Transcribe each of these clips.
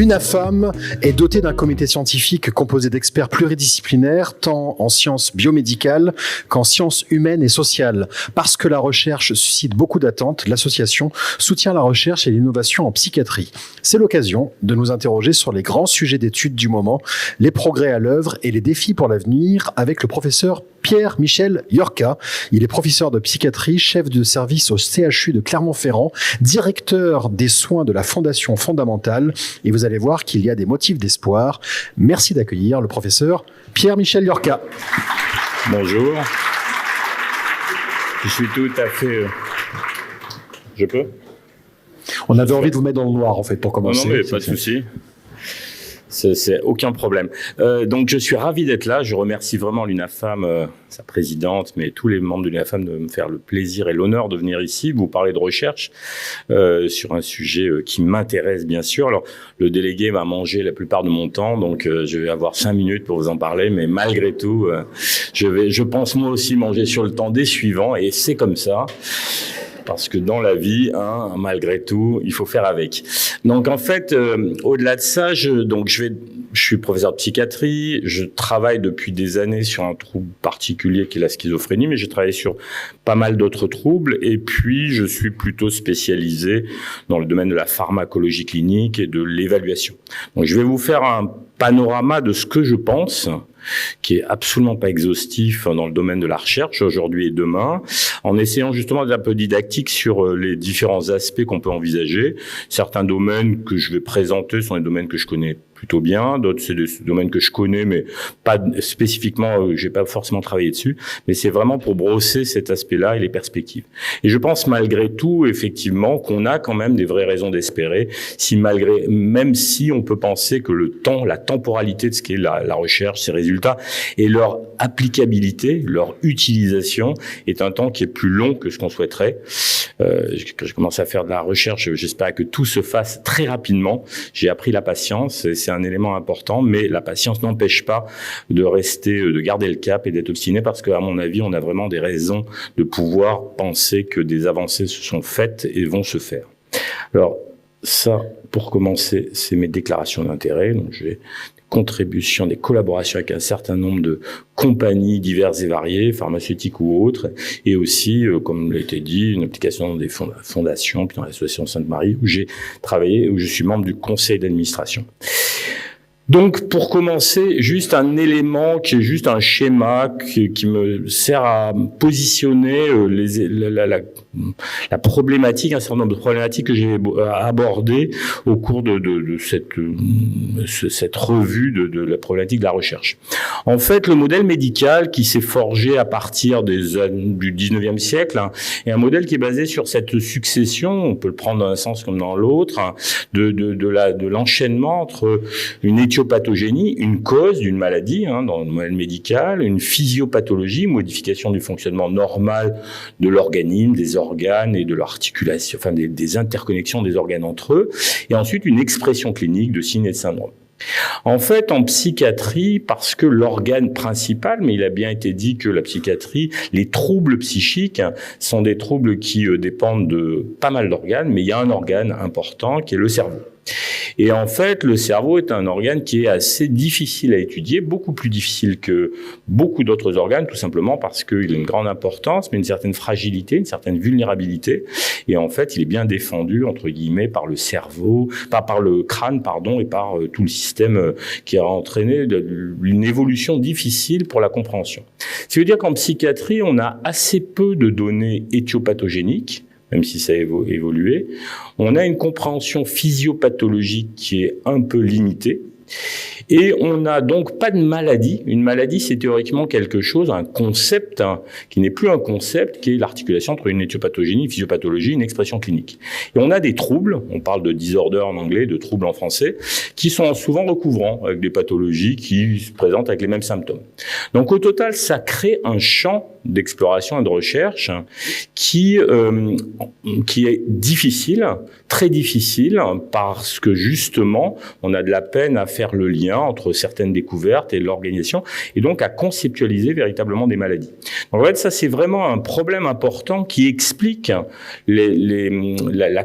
L'UNAFAM est dotée d'un comité scientifique composé d'experts pluridisciplinaires, tant en sciences biomédicales qu'en sciences humaines et sociales. Parce que la recherche suscite beaucoup d'attentes, l'association soutient la recherche et l'innovation en psychiatrie. C'est l'occasion de nous interroger sur les grands sujets d'études du moment, les progrès à l'œuvre et les défis pour l'avenir avec le professeur Pierre-Michel Yorca. Il est professeur de psychiatrie, chef de service au CHU de Clermont-Ferrand, directeur des soins de la Fondation Fondamentale. Et vous allez voir qu'il y a des motifs d'espoir. Merci d'accueillir le professeur Pierre-Michel Yorca. Bonjour. Je suis tout à fait... Je peux ? On avait envie de vous mettre dans le noir, en fait, pour commencer. Non, mais pas de souci. C'est aucun problème. Donc, je suis ravi d'être là. Je remercie vraiment l'UNAFAM, sa présidente, mais tous les membres de l'UNAFAM de me faire le plaisir et l'honneur de venir ici, vous parler de recherche sur un sujet qui m'intéresse, bien sûr. Alors, le délégué m'a mangé la plupart de mon temps, donc je vais avoir 5 minutes pour vous en parler, mais malgré tout, je pense moi aussi manger sur le temps des suivants, et c'est comme ça. Parce que dans la vie, malgré tout, il faut faire avec. Donc en fait, au-delà de ça, je suis professeur de psychiatrie. Je travaille depuis des années sur un trouble particulier qui est la schizophrénie, mais j'ai travaillé sur pas mal d'autres troubles. Et puis, je suis plutôt spécialisé dans le domaine de la pharmacologie clinique et de l'évaluation. Donc je vais vous faire un panorama de ce que je pense, qui est absolument pas exhaustif dans le domaine de la recherche aujourd'hui et demain, en essayant justement d'être un peu didactique sur les différents aspects qu'on peut envisager. Certains domaines que je vais présenter sont des domaines que je connais plutôt bien, d'autres c'est des domaines que je connais mais pas spécifiquement, j'ai pas forcément travaillé dessus, mais c'est vraiment pour brosser cet aspect-là et les perspectives. Et je pense malgré tout effectivement qu'on a quand même des vraies raisons d'espérer, même si on peut penser que le temps, la temporalité de ce qu'est la recherche, ses résultats et leur applicabilité, leur utilisation est un temps qui est plus long que ce qu'on souhaiterait. Quand je commence à faire de la recherche, j'espère que tout se fasse très rapidement. J'ai appris la patience, c'est un élément important, mais la patience n'empêche pas de garder le cap et d'être obstiné, parce qu'à mon avis, on a vraiment des raisons de pouvoir penser que des avancées se sont faites et vont se faire. Alors, ça, pour commencer, c'est mes déclarations d'intérêt. Donc, j'ai contribution, des collaborations avec un certain nombre de compagnies diverses et variées, pharmaceutiques ou autres, et aussi, comme l'a été dit, une application dans des fondations, puis dans l'association Sainte-Marie, où j'ai travaillé, où je suis membre du conseil d'administration. Donc, pour commencer, juste un élément qui est juste un schéma qui me sert à positionner la problématique, un certain nombre de problématiques que j'ai abordées au cours de cette revue de la problématique de la recherche. En fait, le modèle médical qui s'est forgé à partir du 19e siècle est un modèle qui est basé sur cette succession, on peut le prendre dans un sens comme dans l'autre, de l'enchaînement entre une éthiopathogénie, une cause d'une maladie, dans le modèle médical, une physiopathologie, modification du fonctionnement normal de l'organisme, des organes et de l'articulation, enfin des interconnexions des organes entre eux, et ensuite une expression clinique de signes et de syndromes. En fait, en psychiatrie, parce que l'organe principal, mais il a bien été dit que la psychiatrie, les troubles psychiques sont des troubles qui dépendent de pas mal d'organes, mais il y a un organe important qui est le cerveau. Et en fait, le cerveau est un organe qui est assez difficile à étudier, beaucoup plus difficile que beaucoup d'autres organes, tout simplement parce qu'il a une grande importance, mais une certaine fragilité, une certaine vulnérabilité. Et en fait, il est bien défendu, entre guillemets, par le cerveau, par le crâne, et par tout le système qui a entraîné une évolution difficile pour la compréhension. Ce qui veut dire qu'en psychiatrie, on a assez peu de données éthiopathogéniques, même si ça a évolué. On a une compréhension physiopathologique qui est un peu limitée. Et on n'a donc pas de maladie. Une maladie, c'est théoriquement quelque chose, un concept, qui n'est plus un concept, qui est l'articulation entre une éthiopathogénie, une physiopathologie, une expression clinique. Et on a des troubles, on parle de disorder en anglais, de troubles en français, qui sont souvent recouvrants, avec des pathologies qui se présentent avec les mêmes symptômes. Donc au total, ça crée un champ d'exploration et de recherche qui est difficile, très difficile, parce que justement, on a de la peine à faire le lien entre certaines découvertes et l'organisation, et donc à conceptualiser véritablement des maladies. Donc en fait, ça c'est vraiment un problème important qui explique la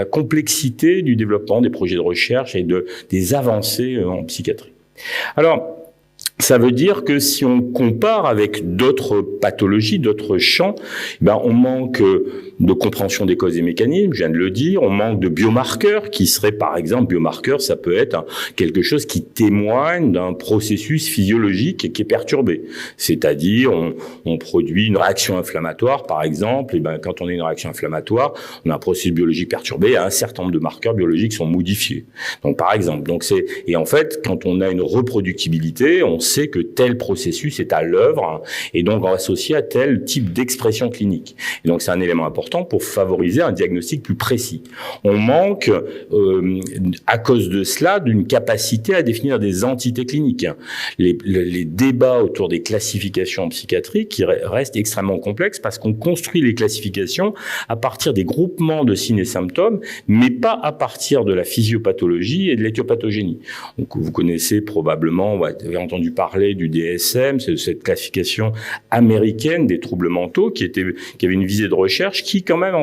complexité du développement des projets de recherche et des avancées en psychiatrie. Alors, ça veut dire que si on compare avec d'autres pathologies, d'autres champs, on manque de compréhension des causes et mécanismes, je viens de le dire, on manque de biomarqueurs qui seraient, par exemple, biomarqueurs, ça peut être quelque chose qui témoigne d'un processus physiologique qui est perturbé. C'est-à-dire, on produit une réaction inflammatoire, par exemple, et quand on a une réaction inflammatoire, on a un processus biologique perturbé, et un certain nombre de marqueurs biologiques sont modifiés. Donc, par exemple, et en fait, quand on a une reproductibilité, on sait que tel processus est à l'œuvre et donc associé à tel type d'expression clinique. Et donc c'est un élément important pour favoriser un diagnostic plus précis. On manque, à cause de cela, d'une capacité à définir des entités cliniques. Les débats autour des classifications en psychiatrie qui restent extrêmement complexes parce qu'on construit les classifications à partir des groupements de signes et symptômes, mais pas à partir de la physiopathologie et de l'éthiopathogénie. Donc vous connaissez probablement, vous avez entendu parler du DSM, c'est cette classification américaine des troubles mentaux qui avait une visée de recherche qui, quand même,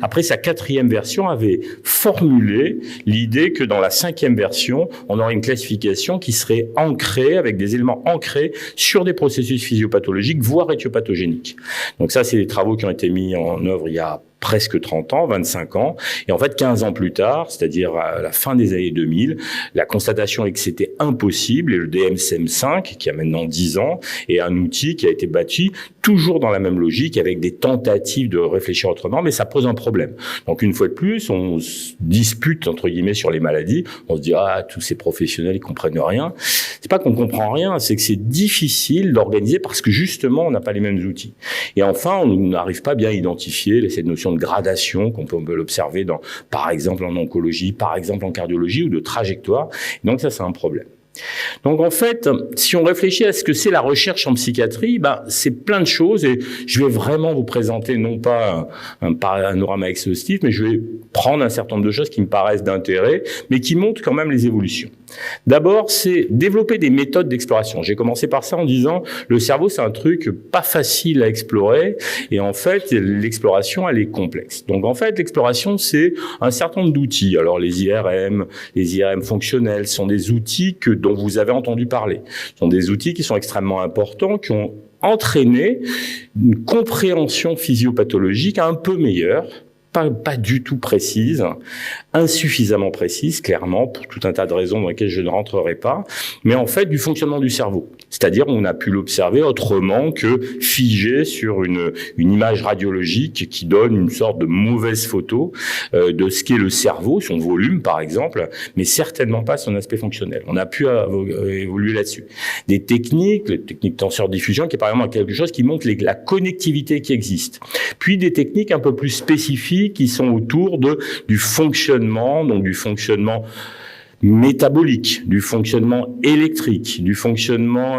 après sa 4e version, avait formulé l'idée que dans la 5e version, on aurait une classification qui serait ancrée, avec des éléments ancrés sur des processus physiopathologiques, voire éthiopathogéniques. Donc ça, c'est des travaux qui ont été mis en œuvre il y a presque 30 ans, 25 ans. Et en fait, 15 ans plus tard, c'est-à-dire à la fin des années 2000, la constatation est que c'était impossible et le DSM-5, qui a maintenant 10 ans, est un outil qui a été bâti toujours dans la même logique avec des tentatives de réfléchir autrement, mais ça pose un problème. Donc une fois de plus, on se dispute entre guillemets sur les maladies. On se dit tous ces professionnels ils comprennent rien. C'est pas qu'on comprend rien, c'est que c'est difficile d'organiser parce que justement on n'a pas les mêmes outils. Et enfin, on n'arrive pas bien à identifier cette notion de gradation qu'on peut l'observer par exemple en oncologie, par exemple en cardiologie ou de trajectoire. Et donc ça c'est un problème. Donc en fait, si on réfléchit à ce que c'est la recherche en psychiatrie, c'est plein de choses et je vais vraiment vous présenter non pas un panorama exhaustif, mais je vais prendre un certain nombre de choses qui me paraissent d'intérêt, mais qui montrent quand même les évolutions. D'abord, c'est développer des méthodes d'exploration. J'ai commencé par ça en disant le cerveau, c'est un truc pas facile à explorer et en fait, l'exploration, elle est complexe. Donc en fait, l'exploration, c'est un certain nombre d'outils. Alors les IRM fonctionnels sont des outils dont vous avez entendu parler. Ce sont des outils qui sont extrêmement importants, qui ont entraîné une compréhension physiopathologique un peu meilleure, pas du tout précise, insuffisamment précise, clairement, pour tout un tas de raisons dans lesquelles je ne rentrerai pas, mais en fait du fonctionnement du cerveau. C'est-à-dire on a pu l'observer autrement que figé sur une image radiologique qui donne une sorte de mauvaise photo de ce qu'est le cerveau, son volume par exemple, mais certainement pas son aspect fonctionnel. On a pu évoluer là-dessus. Des techniques, les techniques tenseur-diffusion, qui est par exemple quelque chose qui montre la connectivité qui existe. Puis des techniques un peu plus spécifiques qui sont autour du fonctionnement, donc du fonctionnement métabolique, du fonctionnement électrique, du fonctionnement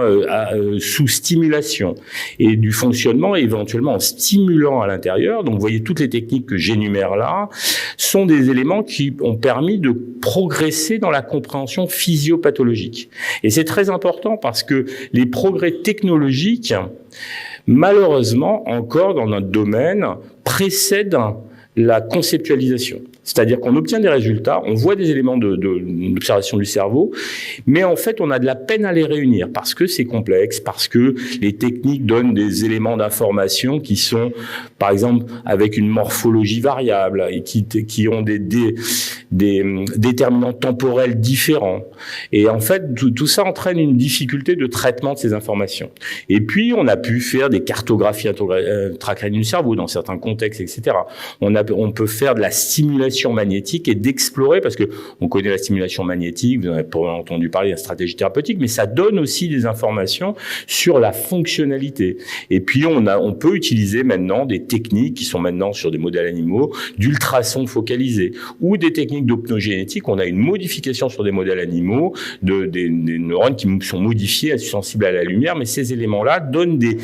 sous stimulation et du fonctionnement éventuellement en stimulant à l'intérieur. Donc vous voyez, toutes les techniques que j'énumère là sont des éléments qui ont permis de progresser dans la compréhension physiopathologique. Et c'est très important parce que les progrès technologiques, malheureusement, encore dans notre domaine, précèdent la conceptualisation. C'est-à-dire qu'on obtient des résultats, on voit des éléments d'observation du cerveau, mais en fait, on a de la peine à les réunir parce que c'est complexe, parce que les techniques donnent des éléments d'information qui sont, par exemple, avec une morphologie variable et qui ont des déterminants temporels différents. Et en fait, tout ça entraîne une difficulté de traitement de ces informations. Et puis, on a pu faire des cartographies intracrâniennes du cerveau dans certains contextes, etc. On peut faire de la stimulation stimulation magnétique et d'explorer, parce que on connaît la stimulation magnétique, vous en avez probablement entendu parler de la stratégie thérapeutique, mais ça donne aussi des informations sur la fonctionnalité. Et puis on peut utiliser maintenant des techniques qui sont maintenant sur des modèles animaux, d'ultrasons focalisés, ou des techniques d'opnogénétique. On a une modification sur des modèles animaux des neurones qui sont modifiés, sensibles à la lumière, mais ces éléments-là donnent des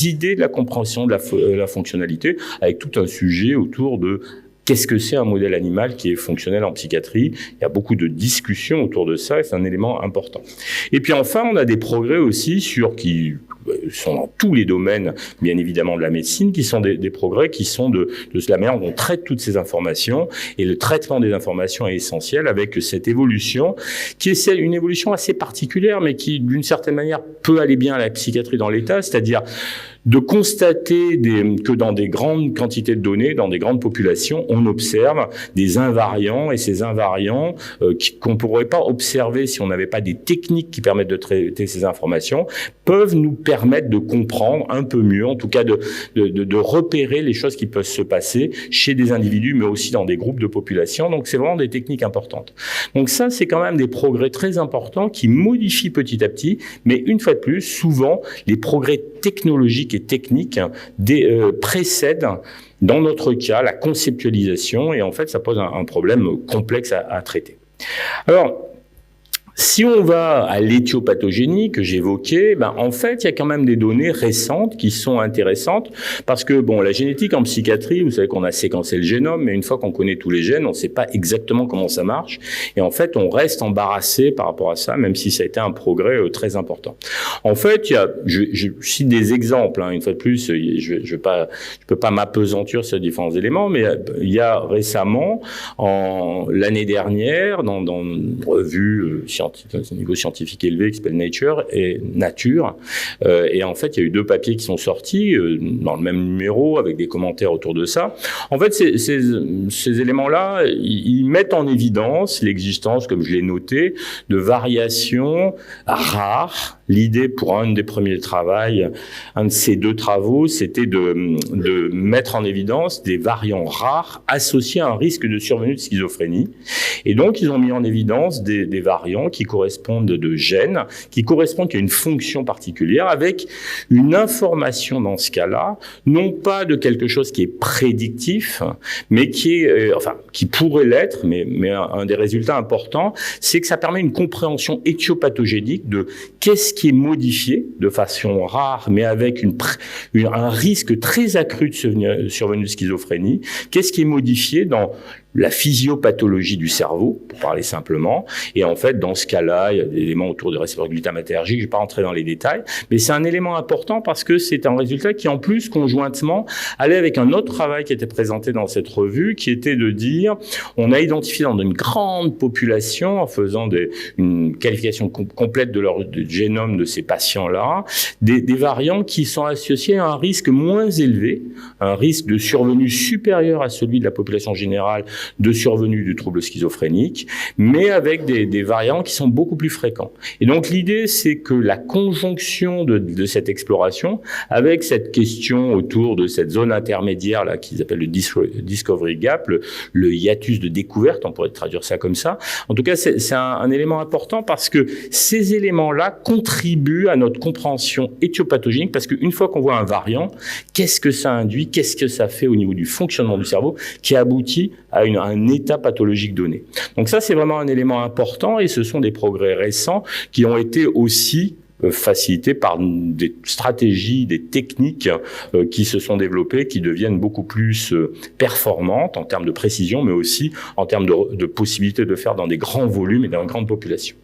idées de la compréhension de la fonctionnalité, avec tout un sujet autour de qu'est-ce que c'est un modèle animal qui est fonctionnel en psychiatrie. Il y a beaucoup de discussions autour de ça et c'est un élément important. Et puis enfin, on a des progrès aussi qui sont dans tous les domaines, bien évidemment, de la médecine, qui sont des progrès qui sont de la manière dont on traite toutes ces informations. Et le traitement des informations est essentiel avec cette évolution, qui est une évolution assez particulière, mais qui, d'une certaine manière, peut aller bien à la psychiatrie dans l'état, c'est-à-dire de constater que dans des grandes quantités de données, dans des grandes populations, on observe des invariants, et ces invariants qu'on ne pourrait pas observer si on n'avait pas des techniques qui permettent de traiter ces informations, peuvent nous permettre de comprendre un peu mieux, en tout cas de repérer les choses qui peuvent se passer chez des individus, mais aussi dans des groupes de population. Donc c'est vraiment des techniques importantes. Donc ça, c'est quand même des progrès très importants qui modifient petit à petit, mais une fois de plus, souvent, les progrès technologiques et techniques précèdent, dans notre cas, la conceptualisation, et en fait, ça pose un problème complexe à traiter. Alors, si on va à l'éthiopathogénie que j'évoquais, en fait, il y a quand même des données récentes qui sont intéressantes parce que, la génétique en psychiatrie, vous savez qu'on a séquencé le génome, mais une fois qu'on connaît tous les gènes, on ne sait pas exactement comment ça marche. Et en fait, on reste embarrassé par rapport à ça, même si ça a été un progrès très important. En fait, je cite des exemples, une fois de plus, je peux pas m'apesantir sur différents éléments, mais il y a récemment, l'année dernière, dans une revue un niveau scientifique élevé qui s'appelle Nature, et en fait il y a eu 2 papiers qui sont sortis dans le même numéro avec des commentaires autour de ça. En fait ces éléments-là, ils mettent en évidence l'existence, comme je l'ai noté, de variations rares. L'idée pour un des premiers un de ces 2 travaux, c'était de mettre en évidence des variants rares associés à un risque de survenue de schizophrénie. Et donc ils ont mis en évidence des variants qui correspondent de gènes, qui correspondent à une fonction particulière, avec une information dans ce cas-là, non pas de quelque chose qui est prédictif, mais qui pourrait l'être, mais un des résultats importants, c'est que ça permet une compréhension éthiopathogénique de qu'est-ce qui est modifié de façon rare, mais avec un risque très accru de survenue de schizophrénie, qu'est-ce qui est modifié dans la physiopathologie du cerveau, pour parler simplement. Et en fait, dans ce cas-là, il y a des éléments autour des récepteurs glutamatérgiques. Je ne vais pas rentrer dans les détails, mais c'est un élément important parce que c'est un résultat qui, en plus, conjointement, allait avec un autre travail qui était présenté dans cette revue, qui était de dire, on a identifié dans une grande population, en faisant une qualification complète du génome de ces patients-là, des variants qui sont associés à un risque moins élevé, un risque de survenue supérieur à celui de la population générale de survenue du trouble schizophrénique, mais avec des variants qui sont beaucoup plus fréquents. Et donc l'idée, c'est que la conjonction de cette exploration, avec cette question autour de cette zone intermédiaire là qu'ils appellent le discovery gap, le hiatus de découverte, on pourrait traduire ça comme ça. En tout cas, c'est un élément important parce que ces éléments-là contribuent à notre compréhension éthiopathogénique, parce qu'une fois qu'on voit un variant, qu'est-ce que ça induit, qu'est-ce que ça fait au niveau du fonctionnement du cerveau qui aboutit à un état pathologique donné. Donc ça, c'est vraiment un élément important et ce sont des progrès récents qui ont été aussi facilités par des stratégies, des techniques qui se sont développées, qui deviennent beaucoup plus performantes en termes de précision, mais aussi en termes de possibilité de faire dans des grands volumes et dans une grande population.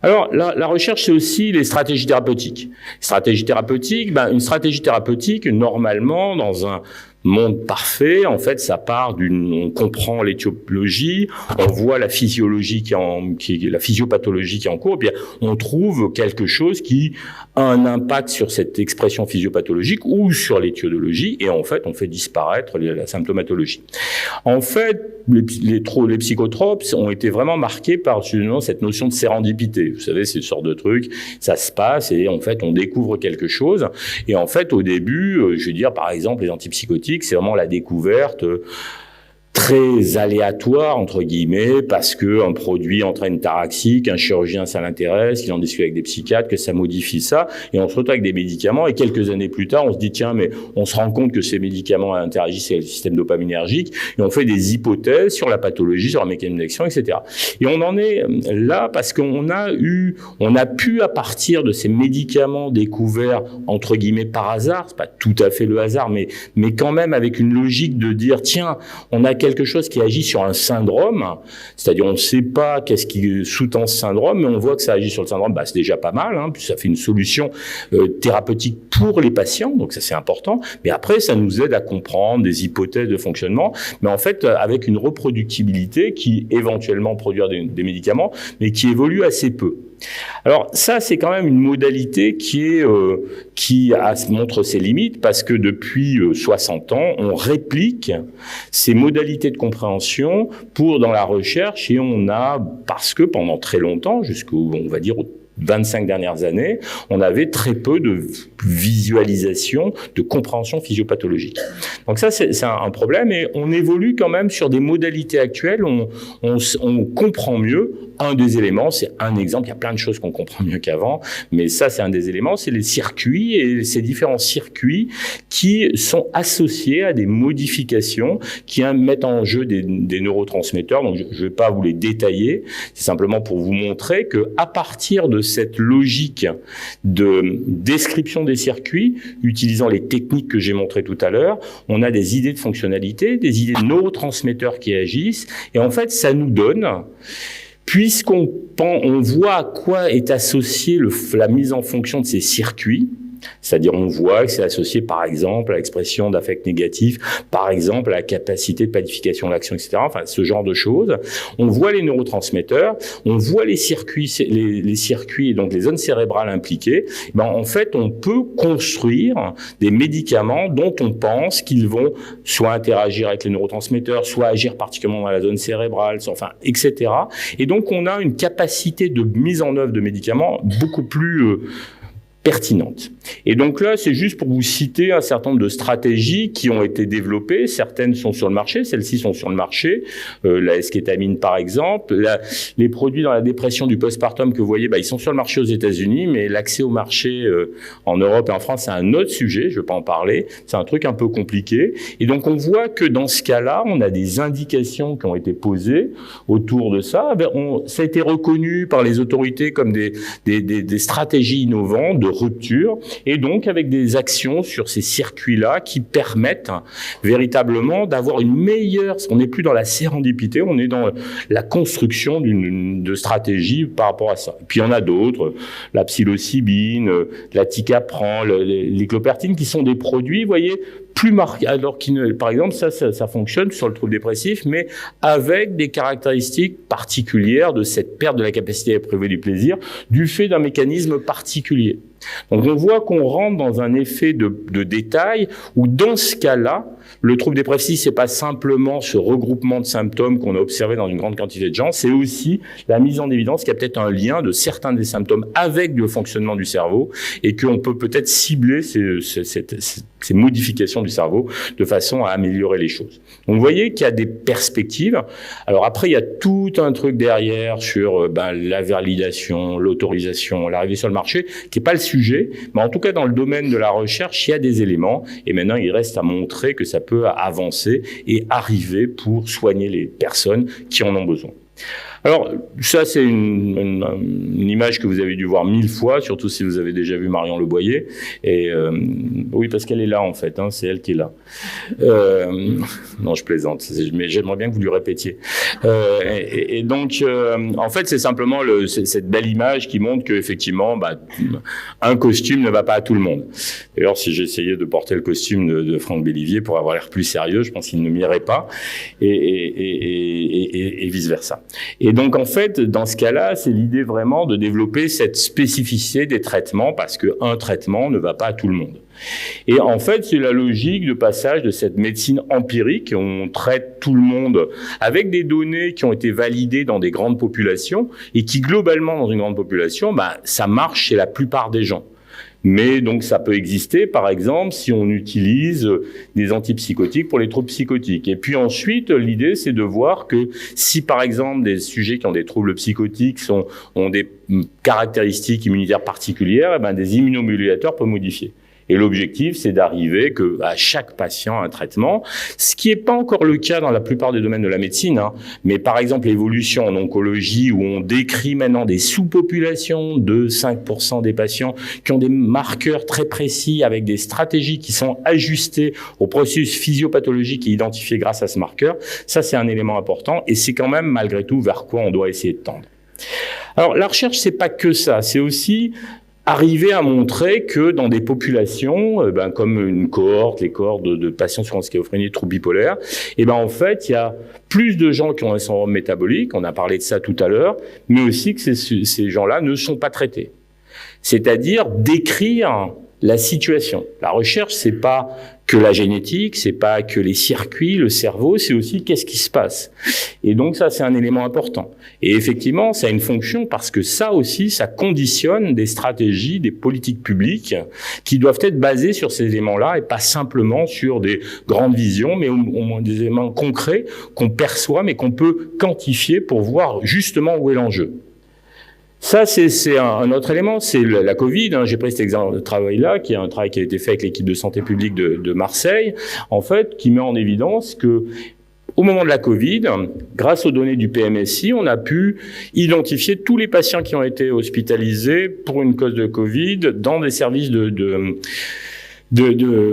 Alors, la recherche, c'est aussi les stratégies thérapeutiques. Une stratégie thérapeutique, normalement, dans un monde parfait, en fait, ça part on comprend l'étiologie, on voit la physiologie la physiopathologie qui est en cours, et puis on trouve quelque chose qui a un impact sur cette expression physiopathologique ou sur l'étiologie, et en fait, on fait disparaître la symptomatologie. En fait, les psychotropes ont été vraiment marqués par justement cette notion de sérendipité. Vous savez, c'est une sorte de truc, ça se passe et en fait, on découvre quelque chose. Et en fait, au début, je veux dire, par exemple, les antipsychotiques, c'est vraiment la découverte très aléatoire, entre guillemets, parce que un produit entraîne taraxique, un chirurgien, ça l'intéresse, qu'il en discute avec des psychiatres, que ça modifie ça, et on se retrouve avec des médicaments, et quelques années plus tard, on se dit, tiens, mais on se rend compte que ces médicaments interagissent avec le système dopaminergique, et on fait des hypothèses sur la pathologie, sur un mécanisme d'action, etc. Et on en est là parce qu'on a pu, à partir de ces médicaments découverts, entre guillemets, par hasard, c'est pas tout à fait le hasard, mais quand même avec une logique de dire, tiens, on a quelque chose qui agit sur un syndrome, c'est-à-dire on ne sait pas qu'est-ce qui sous-tend ce syndrome, mais on voit que ça agit sur le syndrome, c'est déjà pas mal, puis ça fait une solution thérapeutique pour les patients, donc ça c'est important, mais après ça nous aide à comprendre des hypothèses de fonctionnement, mais en fait avec une reproductibilité qui éventuellement produire des médicaments, mais qui évolue assez peu. Alors ça, c'est quand même une modalité qui montre ses limites, parce que depuis 60 ans, on réplique ces modalités de compréhension dans la recherche, et parce que pendant très longtemps, on va dire, 25 dernières années, on avait très peu de visualisation, de compréhension physiopathologique. Donc ça, c'est un problème, et on évolue quand même sur des modalités actuelles, on comprend mieux. Un des éléments, c'est un exemple, il y a plein de choses qu'on comprend mieux qu'avant, mais ça, c'est un des éléments, c'est les circuits, et ces différents circuits qui sont associés à des modifications qui mettent en jeu des neurotransmetteurs. Donc, je ne vais pas vous les détailler, c'est simplement pour vous montrer que à partir de cette logique de description des circuits, utilisant les techniques que j'ai montrées tout à l'heure, on a des idées de fonctionnalité, des idées de neurotransmetteurs qui agissent, et en fait, ça nous donne, puisqu'on voit à quoi est associée la mise en fonction de ces circuits, c'est-à-dire on voit que c'est associé par exemple à l'expression d'affects négatifs, par exemple à la capacité de planification de l'action, etc. Enfin, ce genre de choses. On voit les neurotransmetteurs, on voit les circuits et donc les zones cérébrales impliquées. En fait, on peut construire des médicaments dont on pense qu'ils vont soit interagir avec les neurotransmetteurs, soit agir particulièrement dans la zone cérébrale, etc. Et donc on a une capacité de mise en œuvre de médicaments beaucoup plus pertinente. Et donc là, c'est juste pour vous citer un certain nombre de stratégies qui ont été développées. Certaines sont sur le marché, celles-ci sont sur le marché. La eskétamine, par exemple. Les produits dans la dépression du postpartum que vous voyez, ils sont sur le marché aux États-Unis, mais l'accès au marché en Europe et en France, c'est un autre sujet. Je ne vais pas en parler. C'est un truc un peu compliqué. Et donc, on voit que dans ce cas-là, on a des indications qui ont été posées autour de ça. Ça a été reconnu par les autorités comme des stratégies innovantes de rupture, et donc avec des actions sur ces circuits-là qui permettent véritablement d'avoir une meilleure, on n'est plus dans la sérendipité, on est dans la construction de stratégies par rapport à ça. Et puis il y en a d'autres, la psilocybine, la ticapran, l'iclopertine, qui sont des produits, vous voyez, plus marqués, alors par exemple, ça fonctionne sur le trouble dépressif, mais avec des caractéristiques particulières de cette perte de la capacité à éprouver du plaisir, du fait d'un mécanisme particulier. Donc on voit qu'on rentre dans un effet de détail où dans ce cas-là, le trouble dépressif, c'est pas simplement ce regroupement de symptômes qu'on a observé dans une grande quantité de gens, c'est aussi la mise en évidence qu'il y a peut-être un lien de certains des symptômes avec le fonctionnement du cerveau, et qu'on peut peut-être cibler ces modifications du cerveau de façon à améliorer les choses. Donc vous voyez qu'il y a des perspectives. Alors après, il y a tout un truc derrière sur la validation, l'autorisation, l'arrivée sur le marché, qui n'est pas le sujet, mais en tout cas dans le domaine de la recherche, il y a des éléments, et maintenant il reste à montrer que ça peut avancer et arriver pour soigner les personnes qui en ont besoin. Alors, ça, c'est une image que vous avez dû voir 1000 fois, surtout si vous avez déjà vu Marion Leboyer. Et oui, parce qu'elle est là, en fait, c'est elle qui est là. Non, je plaisante, mais j'aimerais bien que vous lui répétiez. Et donc, en fait, c'est simplement cette belle image qui montre qu'effectivement, un costume ne va pas à tout le monde. D'ailleurs, si j'essayais de porter le costume de Franck Bellivier pour avoir l'air plus sérieux, je pense qu'il ne m'irait pas, et vice-versa. Et donc, en fait, dans ce cas-là, c'est l'idée vraiment de développer cette spécificité des traitements, parce qu'un traitement ne va pas à tout le monde. Et en fait, c'est la logique de passage de cette médecine empirique, où on traite tout le monde avec des données qui ont été validées dans des grandes populations, et qui, globalement, dans une grande population, ça marche chez la plupart des gens. Mais donc ça peut exister, par exemple, si on utilise des antipsychotiques pour les troubles psychotiques. Et puis ensuite, l'idée, c'est de voir que si, par exemple, des sujets qui ont des troubles psychotiques ont des caractéristiques immunitaires particulières, eh ben, des immunomodulateurs peuvent modifier. Et l'objectif, c'est d'arriver à chaque patient un traitement, ce qui n'est pas encore le cas dans la plupart des domaines de la médecine. Mais par exemple, l'évolution en oncologie, où on décrit maintenant des sous-populations de 5% des patients qui ont des marqueurs très précis avec des stratégies qui sont ajustées au processus physiopathologique et identifiées grâce à ce marqueur, ça c'est un élément important et c'est quand même malgré tout vers quoi on doit essayer de tendre. Alors la recherche, c'est pas que ça, c'est aussi arriver à montrer que dans des populations, comme une cohorte, les cohortes de patients sur schizophrénie et troubles bipolaires, en fait, il y a plus de gens qui ont un syndrome métabolique, on a parlé de ça tout à l'heure, mais aussi que ces gens-là ne sont pas traités. C'est-à-dire décrire la situation. La recherche, c'est pas que la génétique, c'est pas que les circuits, le cerveau, c'est aussi qu'est-ce qui se passe. Et donc ça, c'est un élément important. Et effectivement, ça a une fonction parce que ça aussi, ça conditionne des stratégies, des politiques publiques qui doivent être basées sur ces éléments-là et pas simplement sur des grandes visions, mais au moins des éléments concrets qu'on perçoit, mais qu'on peut quantifier pour voir justement où est l'enjeu. Ça, c'est un autre élément, c'est la Covid. J'ai pris cet exemple de travail-là, qui est un travail qui a été fait avec l'équipe de santé publique de Marseille, en fait, qui met en évidence que au moment de la Covid, grâce aux données du PMSI, on a pu identifier tous les patients qui ont été hospitalisés pour une cause de Covid dans des services de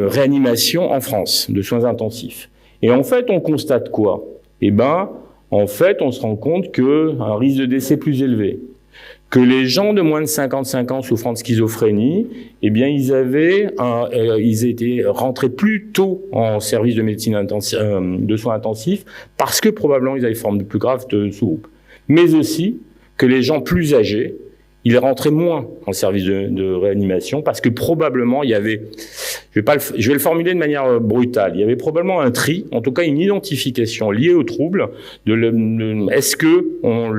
réanimation en France, de soins intensifs. Et en fait, on constate quoi? En fait, on se rend compte qu'un risque de décès plus élevé, que les gens de moins de 55 ans souffrant de schizophrénie, ils étaient rentrés plus tôt en service de médecine intensive, de soins intensifs, parce que probablement ils avaient des formes plus graves de sous-groupe. Mais aussi que les gens plus âgés, ils rentraient moins en service de réanimation, parce que probablement il y avait, je vais le formuler de manière brutale, il y avait probablement un tri, en tout cas une identification liée au trouble, est-ce que on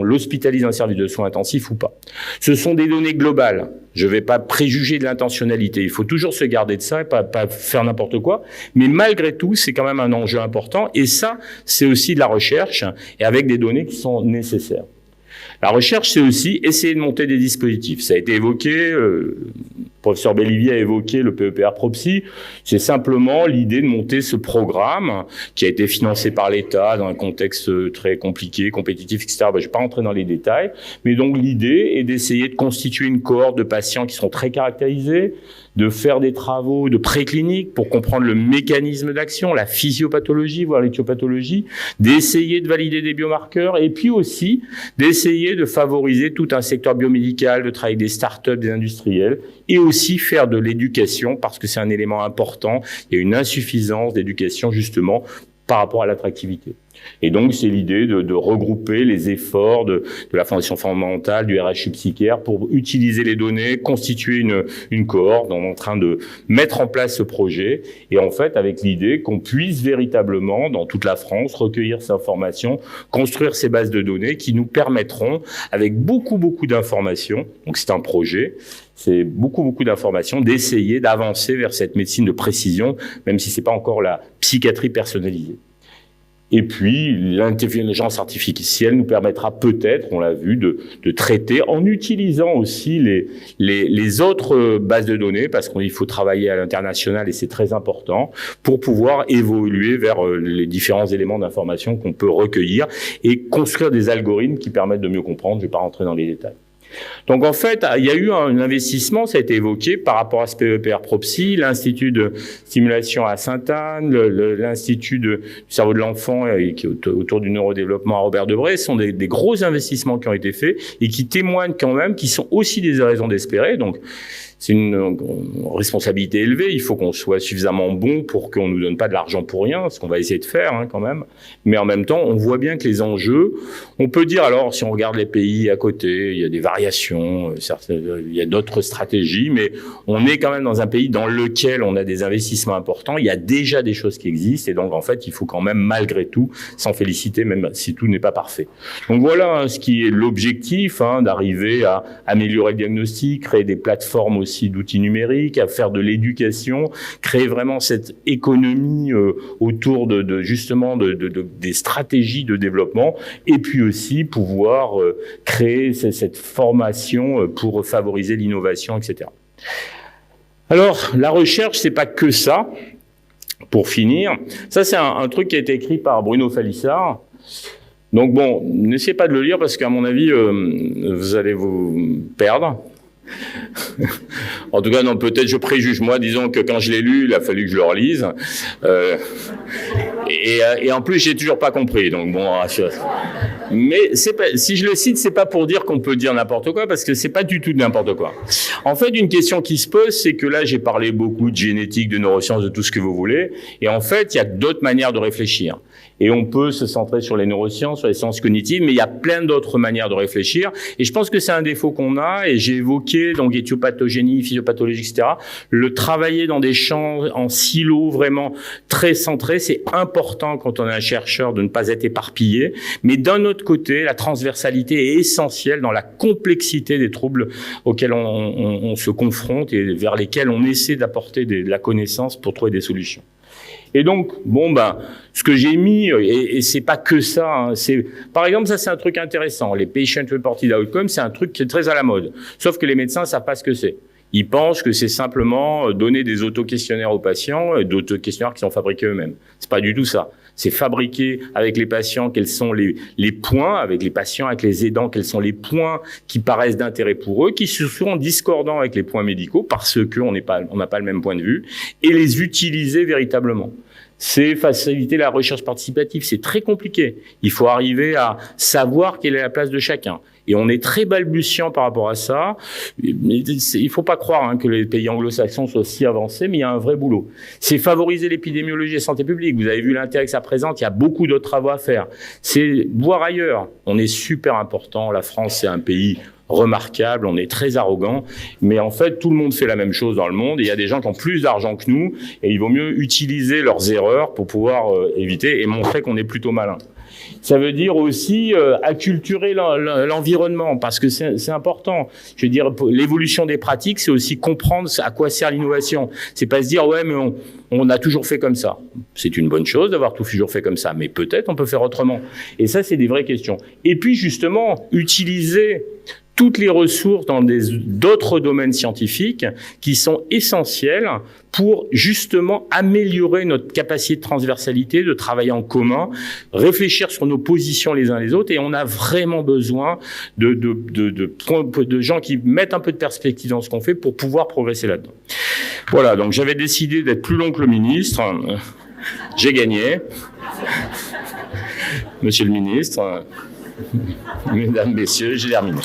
l'hospitalise en service de soins intensifs ou pas. Ce sont des données globales. Je ne vais pas préjuger de l'intentionnalité. Il faut toujours se garder de ça et pas faire n'importe quoi. Mais malgré tout, c'est quand même un enjeu important. Et ça, c'est aussi de la recherche et avec des données qui sont nécessaires. La recherche, c'est aussi essayer de monter des dispositifs. Ça a été évoqué, le professeur Bellivier a évoqué le PEPR-PROPSI. C'est simplement l'idée de monter ce programme qui a été financé par l'État dans un contexte très compliqué, compétitif, etc. Je ne vais pas rentrer dans les détails. Mais donc l'idée est d'essayer de constituer une cohorte de patients qui sont très caractérisés, de faire des travaux de préclinique pour comprendre le mécanisme d'action, la physiopathologie, voire l'éthiopathologie, d'essayer de valider des biomarqueurs et puis aussi d'essayer de favoriser tout un secteur biomédical, de travailler avec des startups, des industriels et aussi faire de l'éducation parce que c'est un élément important. Il y a une insuffisance d'éducation justement par rapport à l'attractivité. Et donc, c'est l'idée de regrouper les efforts de la Fondation fondamentale, du RHU psychiatre pour utiliser les données, constituer une cohorte. On est en train de mettre en place ce projet et en fait, avec l'idée qu'on puisse véritablement, dans toute la France, recueillir ces informations, construire ces bases de données qui nous permettront, avec beaucoup d'informations, donc c'est un projet, c'est beaucoup d'informations, d'essayer d'avancer vers cette médecine de précision, même si c'est pas encore la psychiatrie personnalisée. Et puis, l'intelligence artificielle nous permettra peut-être, on l'a vu, de traiter en utilisant aussi les autres bases de données, parce qu'il faut travailler à l'international et c'est très important, pour pouvoir évoluer vers les différents éléments d'information qu'on peut recueillir et construire des algorithmes qui permettent de mieux comprendre. Je ne vais pas rentrer dans les détails. Donc en fait, il y a eu un investissement, ça a été évoqué par rapport à ce PEPR-PROPSI, l'Institut de stimulation à Sainte-Anne, l'Institut du cerveau de l'enfant qui est autour du neurodéveloppement à Robert Debré, ce sont des gros investissements qui ont été faits et qui témoignent quand même, qui sont aussi des raisons d'espérer. Donc c'est une responsabilité élevée. Il faut qu'on soit suffisamment bon pour qu'on nous donne pas de l'argent pour rien, ce qu'on va essayer de faire quand même. Mais en même temps, on voit bien que les enjeux, on peut dire alors, si on regarde les pays à côté, il y a des variations, certes, il y a d'autres stratégies, mais on est quand même dans un pays dans lequel on a des investissements importants. Il y a déjà des choses qui existent et donc en fait, il faut quand même malgré tout s'en féliciter, même si tout n'est pas parfait. Donc voilà ce qui est l'objectif, d'arriver à améliorer le diagnostic, créer des plateformes aussi d'outils numériques, à faire de l'éducation, créer vraiment cette économie autour justement des stratégies de développement, et puis aussi pouvoir créer cette formation pour favoriser l'innovation, etc. Alors, la recherche, c'est pas que ça. Pour finir, ça c'est un truc qui a été écrit par Bruno Falissard. Donc bon, n'essayez pas de le lire parce qu'à mon avis, vous allez vous perdre. En tout cas, non, peut-être je préjuge. Moi, disons que quand je l'ai lu, il a fallu que je le relise. Et en plus, j'ai toujours pas compris. Donc bon, mais si je le cite, c'est pas pour dire qu'on peut dire n'importe quoi, parce que c'est pas du tout n'importe quoi. En fait, une question qui se pose, c'est que là, j'ai parlé beaucoup de génétique, de neurosciences, de tout ce que vous voulez. Et en fait, il y a d'autres manières de réfléchir. Et on peut se centrer sur les neurosciences, sur les sciences cognitives, mais il y a plein d'autres manières de réfléchir. Et je pense que c'est un défaut qu'on a, et j'ai évoqué, donc, éthiopathogénie, physiopathologie, etc. Le travailler dans des champs en silo vraiment très centrés, c'est important quand on est un chercheur de ne pas être éparpillé. Mais d'un autre côté, la transversalité est essentielle dans la complexité des troubles auxquels on se confronte et vers lesquels on essaie d'apporter de la connaissance pour trouver des solutions. Et donc, ce que j'ai mis, et c'est pas que ça, par exemple, ça c'est un truc intéressant. Les patient reported outcomes, c'est un truc qui est très à la mode. Sauf que les médecins savent pas ce que c'est. Ils pensent que c'est simplement donner des auto-questionnaires aux patients, d'auto-questionnaires qui sont fabriqués eux-mêmes. C'est pas du tout ça. C'est fabriquer avec les patients quels sont les points, avec les patients, avec les aidants, quels sont les points qui paraissent d'intérêt pour eux, qui sont souvent discordants avec les points médicaux parce qu'on n'a pas le même point de vue, et les utiliser véritablement. C'est faciliter la recherche participative. C'est très compliqué. Il faut arriver à savoir quelle est la place de chacun. Et on est très balbutiant par rapport à ça. Il faut pas croire que les pays anglo-saxons soient si avancés, mais il y a un vrai boulot. C'est favoriser l'épidémiologie et santé publique. Vous avez vu l'intérêt que ça présente. Il y a beaucoup d'autres travaux à faire. C'est voir ailleurs. On est super important. La France, c'est un pays remarquable, on est très arrogant, mais en fait, tout le monde fait la même chose dans le monde, et il y a des gens qui ont plus d'argent que nous, et il vaut mieux utiliser leurs erreurs pour pouvoir éviter et montrer qu'on est plutôt malin. Ça veut dire aussi acculturer l'environnement, parce que c'est important. Je veux dire, l'évolution des pratiques, c'est aussi comprendre à quoi sert l'innovation. C'est pas se dire, ouais, mais on a toujours fait comme ça. C'est une bonne chose d'avoir toujours fait comme ça, mais peut-être on peut faire autrement. Et ça, c'est des vraies questions. Et puis, justement, utiliser toutes les ressources dans d'autres domaines scientifiques qui sont essentiels pour justement améliorer notre capacité de transversalité, de travailler en commun, réfléchir sur nos positions les uns les autres, et on a vraiment besoin de gens qui mettent un peu de perspective dans ce qu'on fait pour pouvoir progresser là-dedans. Voilà, donc j'avais décidé d'être plus long que le ministre. J'ai gagné. Monsieur le ministre, mesdames, messieurs, j'ai terminé.